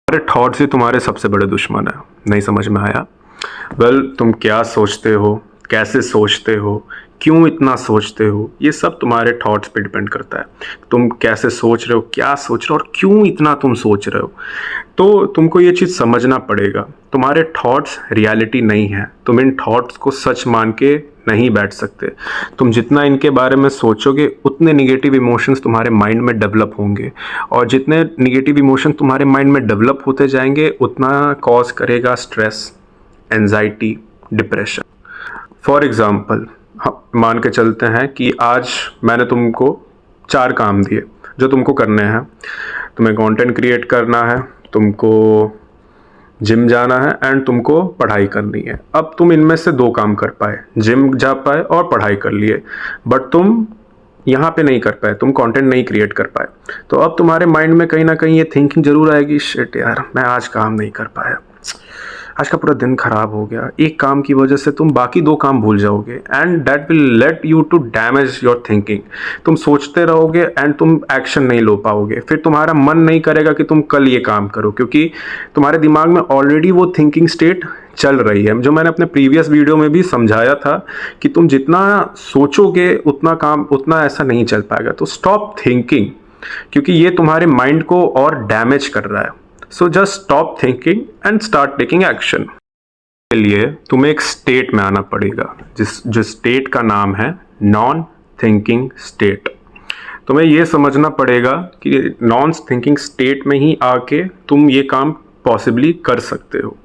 तुम्हारे थॉट्स ही तुम्हारे सबसे बड़े दुश्मन है। नहीं समझ में आया? तुम क्या सोचते हो, कैसे सोचते हो, क्यों इतना सोचते हो, ये सब तुम्हारे थॉट्स पे डिपेंड करता है। तुम कैसे सोच रहे हो, क्या सोच रहे हो और क्यों इतना तुम सोच रहे हो। तो तुमको ये चीज़ समझना पड़ेगा, तुम्हारे थॉट्स रियलिटी नहीं है। तुम इन थॉट्स को सच मान के नहीं बैठ सकते। तुम जितना इनके बारे में सोचोगे उतने निगेटिव इमोशंस तुम्हारे माइंड में डेवलप होंगे, और जितने निगेटिव इमोशन तुम्हारे माइंड में डेवलप होते जाएंगे उतना कॉज करेगा stress, anxiety, depression. For example, मान के चलते हैं कि आज मैंने तुमको 4 काम दिए जो तुमको करने हैं। तुम्हें कंटेंट क्रिएट करना है, तुमको जिम जाना है एंड तुमको पढ़ाई करनी है। अब तुम इनमें से 2 काम कर पाए, जिम जा पाए और पढ़ाई कर लिए, बट तुम यहाँ पे नहीं कर पाए, तुम कंटेंट नहीं क्रिएट कर पाए। तो अब तुम्हारे माइंड में कहीं ना कहीं ये थिंकिंग जरूर आएगी, शिट यार मैं आज काम नहीं कर पाया, आज का पूरा दिन खराब हो गया। एक काम की वजह से तुम बाकी 2 काम भूल जाओगे and that will let you to damage your thinking. तुम सोचते रहोगे एंड तुम एक्शन नहीं लो पाओगे। फिर तुम्हारा मन नहीं करेगा कि तुम कल ये काम करो, क्योंकि तुम्हारे दिमाग में ऑलरेडी वो थिंकिंग स्टेट चल रही है। जो मैंने अपने प्रीवियस वीडियो में भी समझाया था कि तुम जितना सोचोगे उतना काम उतना ऐसा नहीं चल पाएगा। तो स्टॉप थिंकिंग, क्योंकि ये तुम्हारे माइंड को और डैमेज कर रहा है। So just stop thinking and start taking action. के लिए तुम्हें एक स्टेट में आना पड़ेगा, जिस स्टेट का नाम है नॉन थिंकिंग स्टेट। तुम्हें यह समझना पड़ेगा कि नॉन थिंकिंग स्टेट में ही आके तुम ये काम पॉसिबली कर सकते हो।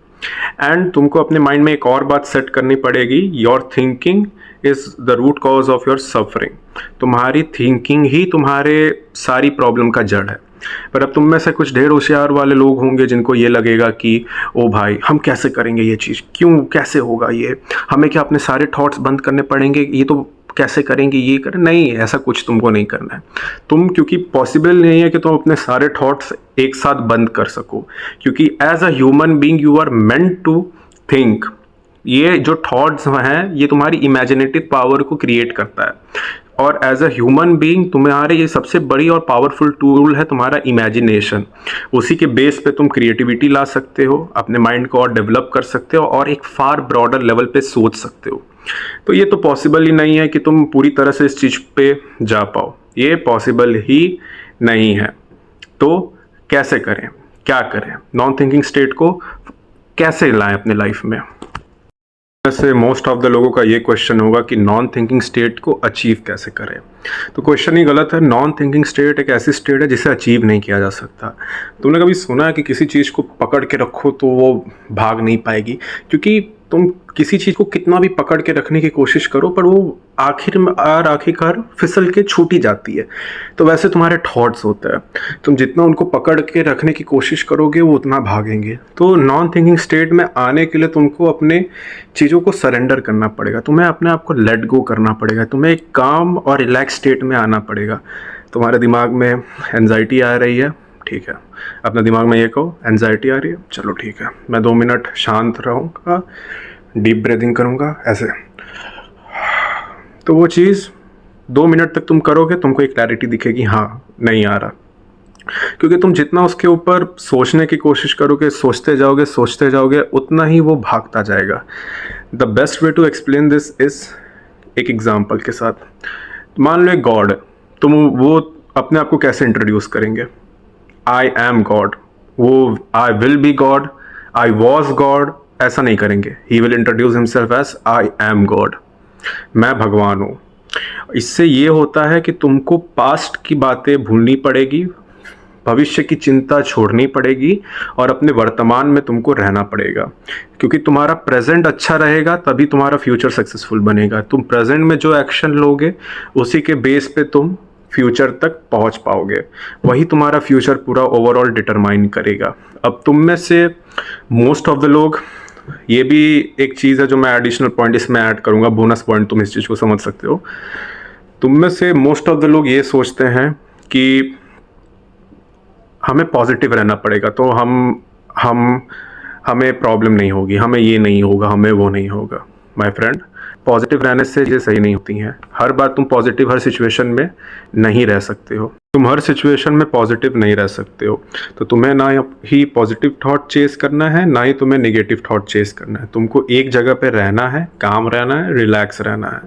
एंड तुमको अपने माइंड में एक और बात सेट करनी पड़ेगी, your thinking is the root cause of your suffering. तुम्हारी थिंकिंग ही तुम्हारे सारी प्रॉब्लम का जड़ है। पर अब तुम में से कुछ ढेर होशियार वाले लोग होंगे जिनको ये लगेगा कि ओ भाई हम कैसे करेंगे ये चीज़, क्यों कैसे होगा ये, हमें क्या अपने सारे थॉट्स बंद करने पड़ेंगे, ये तो कैसे करेंगे, ये करें। नहीं, ऐसा कुछ तुमको नहीं करना है। तुम, क्योंकि पॉसिबल नहीं है कि तुम अपने सारे थॉट्स एक साथ बंद कर सको, क्योंकि as a human being you are meant to think. ये जो थॉट्स हैं ये तुम्हारी इमेजिनेटिव पावर को क्रिएट करता है, और एज अ ह्यूमन बीइंग तुम्हारे ये सबसे बड़ी और पावरफुल टूल है तुम्हारा इमेजिनेशन। उसी के बेस पे तुम क्रिएटिविटी ला सकते हो, अपने माइंड को और डेवलप कर सकते हो और एक फार ब्रॉडर लेवल पे सोच सकते हो। तो ये तो पॉसिबल ही नहीं है कि तुम पूरी तरह से इस चीज़ पे जा पाओ, ये पॉसिबल ही नहीं है। तो कैसे करें, क्या करें, नॉन थिंकिंग स्टेट को कैसे लाएं अपने लाइफ में? वैसे मोस्ट ऑफ द लोगों का ये क्वेश्चन होगा कि नॉन थिंकिंग स्टेट को अचीव कैसे करें। तो क्वेश्चन ही गलत है। नॉन थिंकिंग स्टेट एक ऐसी स्टेट है जिसे अचीव नहीं किया जा सकता। तुमने कभी सुना है कि किसी चीज़ को पकड़ के रखो तो वो भाग नहीं पाएगी? क्योंकि तुम किसी चीज़ को कितना भी पकड़ के रखने की कोशिश करो पर वो आखिरकार फिसल के छूटी जाती है। तो वैसे तुम्हारे थॉट्स होते हैं, तुम जितना उनको पकड़ के रखने की कोशिश करोगे वो उतना भागेंगे। तो नॉन थिंकिंग स्टेट में आने के लिए तुमको अपने चीज़ों को सरेंडर करना पड़ेगा, तुम्हें अपने आप को लेट गो करना पड़ेगा, तुम्हें एक काम और रिलैक्स स्टेट में आना पड़ेगा। तुम्हारे दिमाग में एंजाइटी आ रही है, ठीक है, अपने दिमाग में ये कहो एंजाइटी आ रही है, चलो ठीक है, मैं 2 मिनट शांत रहूँगा, डीप ब्रीदिंग करूँगा ऐसे। तो वो चीज़ 2 मिनट तक तुम करोगे, तुमको एक क्लैरिटी दिखेगी, हाँ नहीं आ रहा। क्योंकि तुम जितना उसके ऊपर सोचने की कोशिश करोगे, सोचते जाओगे उतना ही वो भागता जाएगा। The best way to explain this is एक एग्जाम्पल के साथ। मान लो एक गॉड है, तुम वो अपने आप को कैसे इंट्रोड्यूस करेंगे? आई एम गॉड, वो I will be God, I was God ऐसा नहीं करेंगे। He will introduce himself as I am God, मैं भगवान हूँ। इससे ये होता है कि तुमको पास्ट की बातें भूलनी पड़ेगी, भविष्य की चिंता छोड़नी पड़ेगी और अपने वर्तमान में तुमको रहना पड़ेगा। क्योंकि तुम्हारा प्रेजेंट अच्छा रहेगा तभी तुम्हारा फ्यूचर सक्सेसफुल बनेगा। तुम प्रेजेंट में जो एक्शन लोगे उसी के बेस पे तुम फ्यूचर तक पहुंच पाओगे, वही तुम्हारा फ्यूचर पूरा ओवरऑल डिटरमाइन करेगा। अब तुम में से मोस्ट ऑफ द लोग, ये भी एक चीज़ है जो मैं एडिशनल पॉइंट इसमें ऐड करूँगा, बोनस पॉइंट, तुम इस चीज़ को समझ सकते हो। तुम में से मोस्ट ऑफ द लोग ये सोचते हैं कि हमें पॉजिटिव रहना पड़ेगा तो हमें प्रॉब्लम नहीं होगी, हमें ये नहीं होगा, हमें वो नहीं होगा। माय फ्रेंड, पॉजिटिव रहने से चीज़ें सही नहीं होती हैं। हर बार तुम पॉजिटिव हर सिचुएशन में नहीं रह सकते हो, तुम हर सिचुएशन में पॉजिटिव नहीं रह सकते हो। तो तुम्हें ना ही पॉजिटिव थॉट चेस करना है, ना ही तुम्हें नेगेटिव थॉट चेस करना है। तुमको एक जगह पे रहना है, काम रहना है, रिलैक्स रहना है,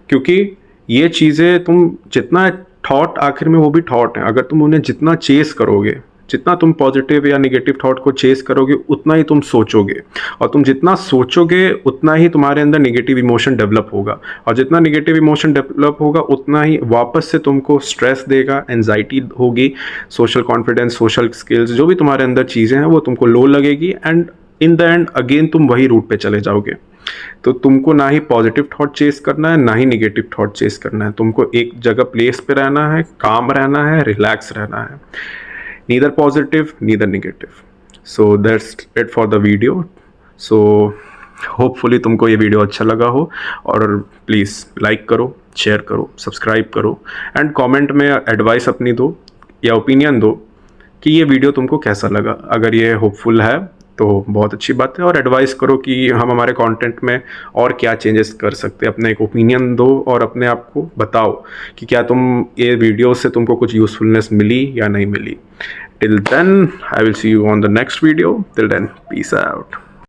क्योंकि ये चीज़ें तुम जितना थॉट, आखिर में वो भी थॉट है, अगर तुम उन्हें जितना चेस करोगे, जितना तुम पॉजिटिव या नेगेटिव थॉट को चेस करोगे, उतना ही तुम सोचोगे, और तुम जितना सोचोगे उतना ही तुम्हारे अंदर नेगेटिव इमोशन डेवलप होगा, और जितना नेगेटिव इमोशन डेवलप होगा उतना ही वापस से तुमको स्ट्रेस देगा, एंजाइटी होगी, सोशल कॉन्फिडेंस, सोशल स्किल्स, जो भी तुम्हारे अंदर चीज़ें हैं वो तुमको लो लगेगी, and in the end again तुम वही रूट पे चले जाओगे। तो तुमको ना ही पॉजिटिव थॉट चेस करना है, ना ही नेगेटिव थॉट चेस करना है। तुमको एक जगह प्लेस पे रहना है, काम रहना है, रिलैक्स रहना है, neither positive neither negative. So that's it for the video. So hopefully तुमको ये वीडियो अच्छा लगा हो, और प्लीज़ लाइक करो, शेयर करो, सब्सक्राइब करो, एंड कमेंट में एडवाइस अपनी दो या ओपिनियन दो कि ये वीडियो तुमको कैसा लगा। अगर ये होपफुल है तो बहुत अच्छी बात है, और एडवाइस करो कि हम हमारे कंटेंट में और क्या चेंजेस कर सकते हैं। अपना एक ओपिनियन दो और अपने आप को बताओ कि क्या तुम ये वीडियो से तुमको कुछ यूज़फुलनेस मिली या नहीं मिली। Till then, I will see you on the next video. Till then, peace out.